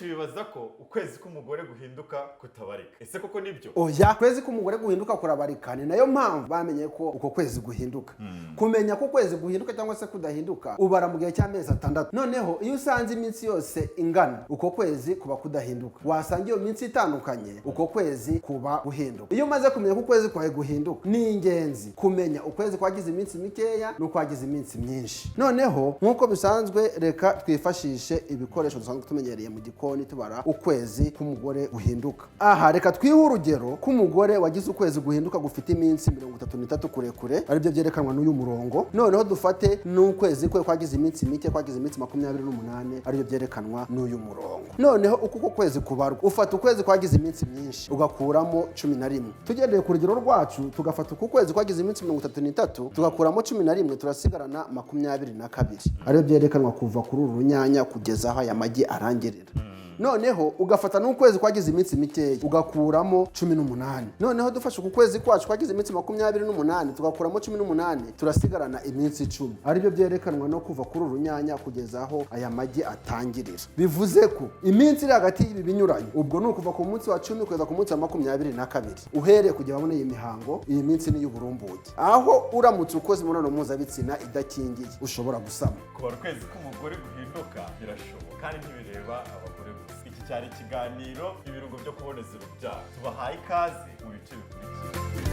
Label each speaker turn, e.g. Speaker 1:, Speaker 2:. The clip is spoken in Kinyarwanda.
Speaker 1: benshi bibaza ko ukwezi k'umugore guhinduka kutabarika. Ese koko nibyo?
Speaker 2: Oya, kwezi k'umugore guhinduka kurabarika. Ni nayo mpamvu bamenye ko uko kwezi guhinduka. Kumenya ko kwezi guhinduka cyangwa se kudahinduka ubara mu gihe cy'amezi 6. Noneho iyo usanze iminsi yose ingana, uko kwezi kuba kudahinduka. Wasanga iyo minsi itandukanye, uko kwezi kuba guhinduka. Iyo umaze kumenya ko ukwezi kwawe guhinduka, ni ingenzi kumenya ukwezi kwagize iminsi mikeya n'ukwagize iminsi myinshi. Noneho nkuko bisanzwe, reka twifashishe ibikoresho dusanzwe tumenyereye mu gikoni tubara ukwezi k'umugore guhinduka. Aha reka twihe urugero k'umugore wagize ukwezi guhinduka gufite iminsi 33 kurekure, ari byo byerekanwa n'uyu murongo. Noneho dufate n'ukwezi kwe kwagize iminsi mike, kwagize iminsi 28, ari byo byerekanwa n'uyu murongo. Noneho uko kwezi kubarwa, ufata ukwezi kwagize iminsi myinshi ugakuramo 11. Tugendeye ku rugero rwacu, tugafata uko kwezi kwagize iminsi 33 tugakuramo 11, turasigarana 22, ari byo byerekanwa kuva kuri uru runyanya kugeza aho aya magi arangirira. Noneho ugafata n'ukwezi kwagize iminsi mikeya ugakuramo 18. Noneho dufashe ku kwezi kwacu kwagize iminsi 28 tugakuramo 18, turasigarana iminsi 10, ari byo byerekanwa no kuva kuri urunyanya kugeza aho aya magi atangirira. Bivuze ko iminsi iri hagati y'ibi binyuranye, ubwo ni ukuva ku munsi wa 10 kugeza ku munsi wa 22 uhereye kujya babona iyi mihango. Iyi minsi ni y'uburumbuke, aho uramutse ukoze imibonano mpuzabitsina idakingiye ushobora gusama.
Speaker 1: Kuba ukwezi k'umugore guhinduka birashoboka kandi ntibireba abagore gusa. Iki cyari ikiganiro ibirungo byo kuboneza urubyaro. Tubahaye ikaze mu bice bikurikira.